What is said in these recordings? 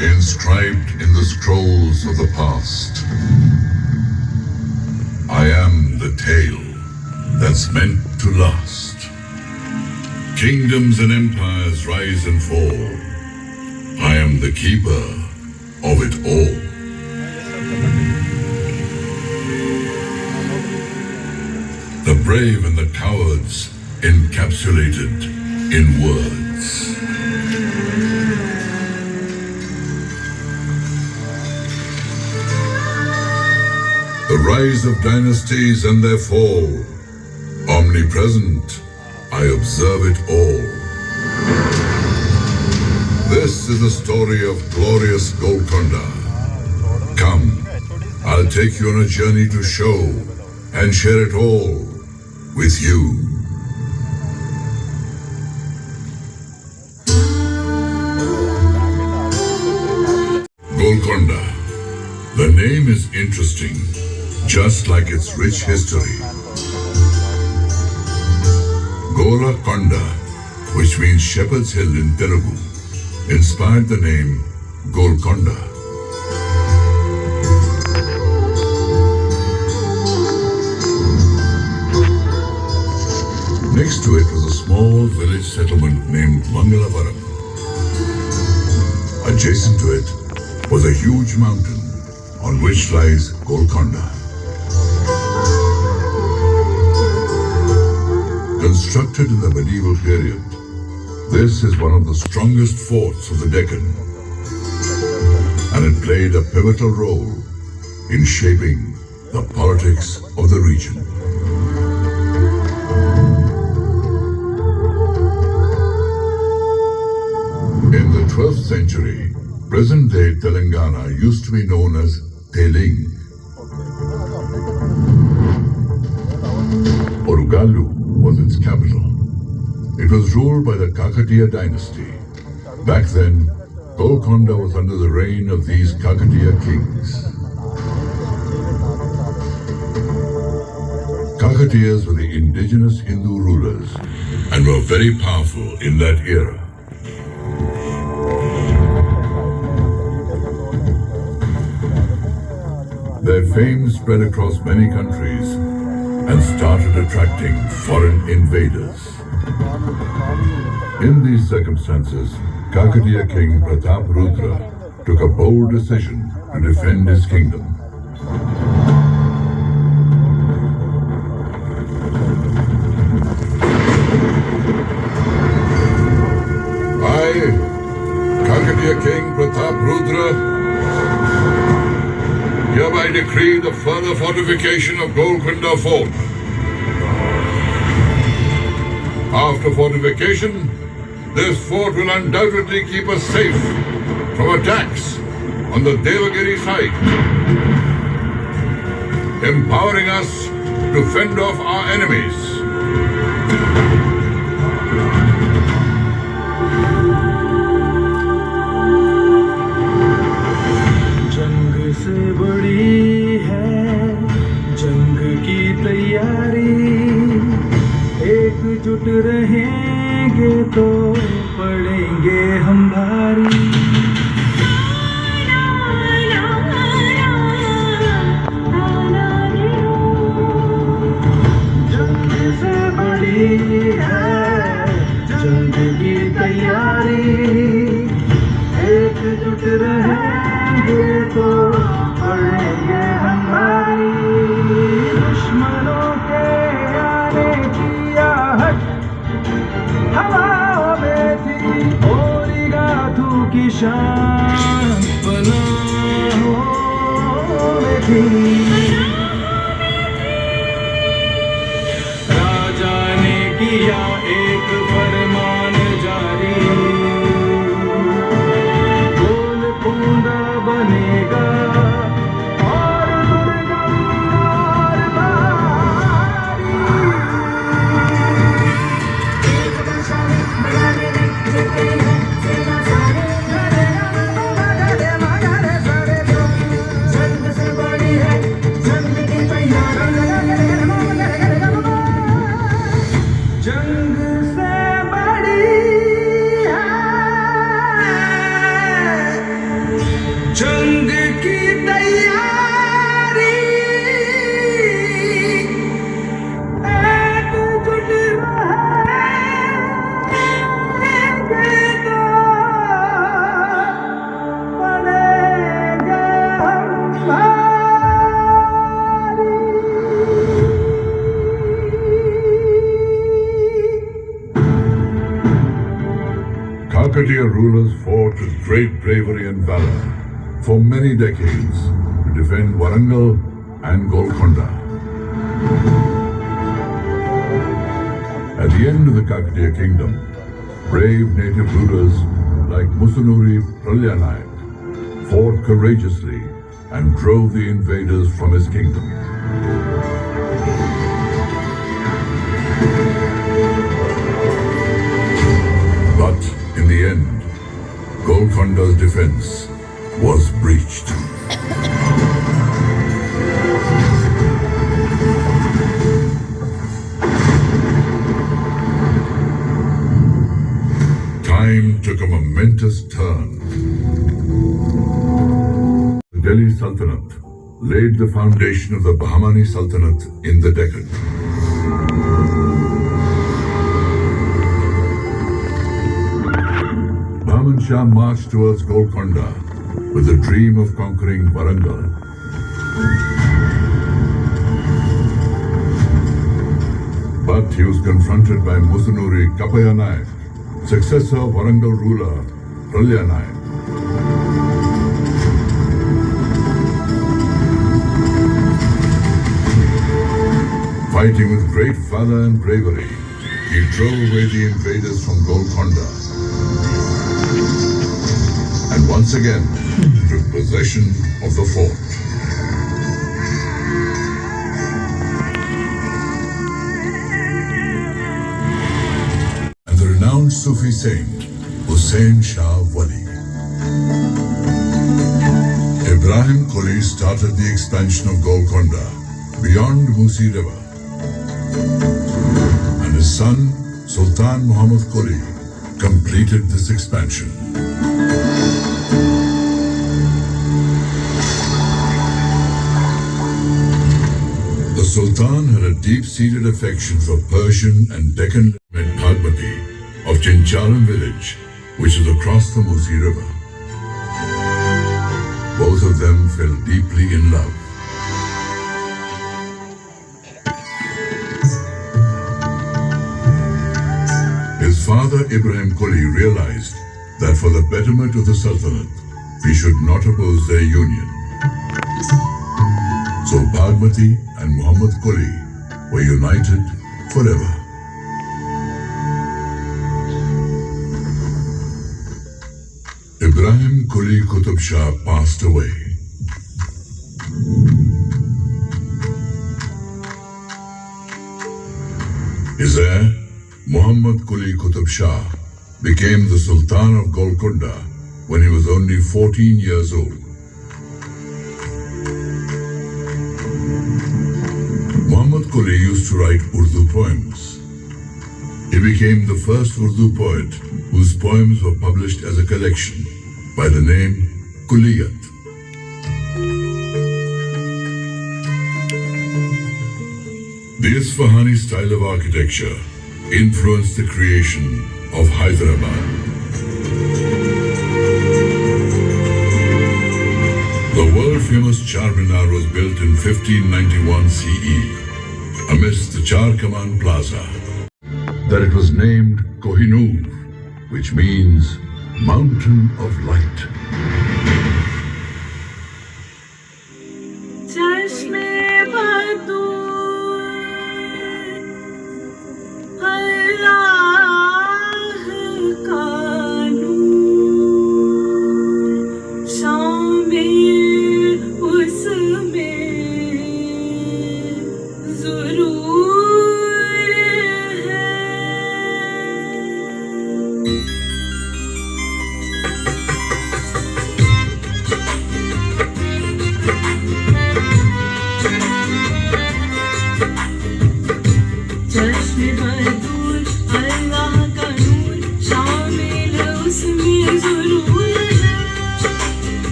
inscribed in the scrolls of the past. I am the tale that's meant to last. Kingdoms and empires rise and fall. I am the keeper of it all. The brave and the cowards encapsulated in words. The rise of dynasties and their fall. Omnipresent, I observe it all. This is the story of glorious Golconda. Come, I'll take you on a journey to show and share it all with you. Golconda. The name is interesting, just like its rich history. Golconda, which means Shepherd's Hill in Telugu, inspired the name Golconda. Next to it was a small village settlement named Mangalavaram. Adjacent to it was a huge mountain on which lies Golconda. Constructed in the medieval period, this is one of the strongest forts of the Deccan, and it played a pivotal role in shaping the politics of the region. In the 12th century, present-day Telangana used to be known as Teling. Orugallu was its capital. It was ruled by the Kakatiya dynasty. Back then, Golconda was under the reign of these Kakatiya kings. Kakatiyas were the indigenous Hindu rulers and were very powerful in that era. Their fame spread across many countries and started attracting foreign invaders. In these circumstances, Kakatiya King Pratap Rudra took a bold decision to defend his kingdom. I, Kakatiya King Pratap Rudra, hereby decree the further fortification of Golconda Fort. After fortification, this fort will undoubtedly keep us safe from attacks on the Devagiri side, empowering us to fend off our enemies. से बड़ी है जंग की तैयारी, एकजुट रहेंगे तो पड़ेंगे हम भारी। जंग से बड़ी है जंग की तैयारी, एकजुट रहेंगे तो पड़ेंगे हमारी। दुश्मनों के आने की आहट हवा में थी, ओरिगाथू की शान पनाहों में थी। राजा ने किया एक फरमान जारी, गोलकोंडा बनेगा और दुर्गम और भारी। जंग से बड़ी है जंग की तैयारी, जंग से Kakatiya rulers fought with great bravery and valor for many decades to defend Warangal and Golconda. At the end of the Kakatiya kingdom, brave native rulers like Musunuri Pralyanayak fought courageously and drove the invaders from his kingdom. But in the end, Golconda's defense was breached. Time took a momentous turn. The Delhi Sultanate laid the foundation of the Bahmani Sultanate in the Deccan. Bahman Shah marched towards Golconda with the dream of conquering Warangal. But he was confronted by Musunuri Kapayanayak, successor of Warangal ruler Pralyanayak. Fighting with great valor and bravery, he drove away the invaders from Golconda and once again took possession of the fort. And the renowned Sufi saint Hussain Shah Wali. Ibrahim Quli started the expansion of Golconda beyond Musi River, and his son Sultan Muhammad Quli completed this expansion. The Sultan had a deep-seated affection for Persian and Deccan women Bhagmati of Chincharam village, which is across the Musi River. Both of them fell deeply in love. His father Ibrahim Quli realized that for the betterment of the Sultanate, he should not oppose their union. So Bhagmati and Muhammad Quli were united forever. Ibrahim Quli Qutub Shah passed away. His heir, Muhammad Quli Qutub Shah, became the Sultan of Golconda when he was only 14 years old. Muhammad Quli used to write Urdu poems. He became the first Urdu poet whose poems were published as a collection by the name Quliyat. The Isfahani style of architecture influenced the creation of Hyderabad. The world-famous Charminar was built in 1591 CE amidst the Char Kaman Plaza. That it was named Kohinoor, which means Mountain of Light.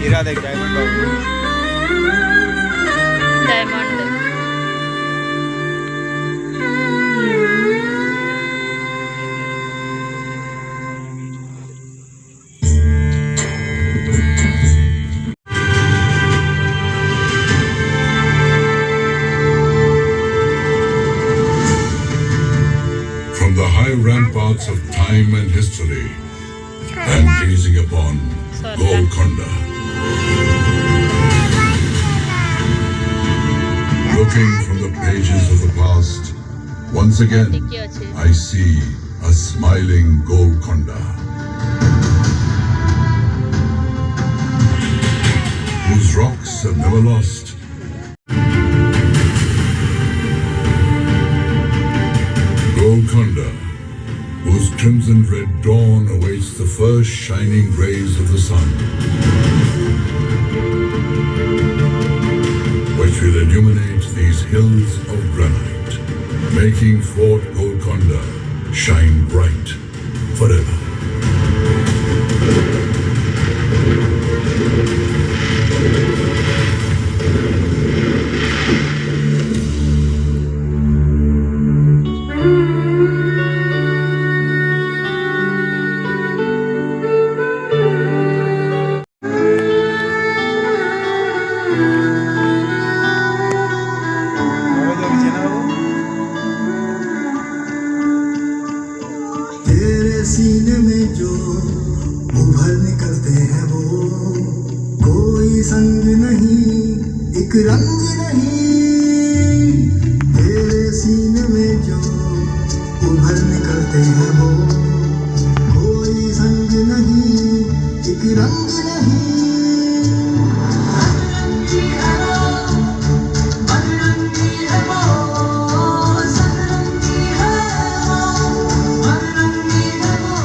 हीरा देख diamond Babu diamond From the high ramparts of time and history, and gazing upon Golconda. Looking from the pages of the past, once again I see a smiling Golconda, whose rocks have never lost Golconda, whose crimson red dawn awaits the first shining rays of the sun, which will illuminate these hills of granite, making Fort Golconda shine bright forever. तेरे सीने में जो उभर निकलते हैं वो कोई संग नहीं एक रंग नहीं। तेरे सीने में जो उभर निकलते हैं वो कोई संग नहीं एक रंग नहीं। रंगी है वो, मनरंगी है वो, सतरंगी है वो, मनरंगी है वो।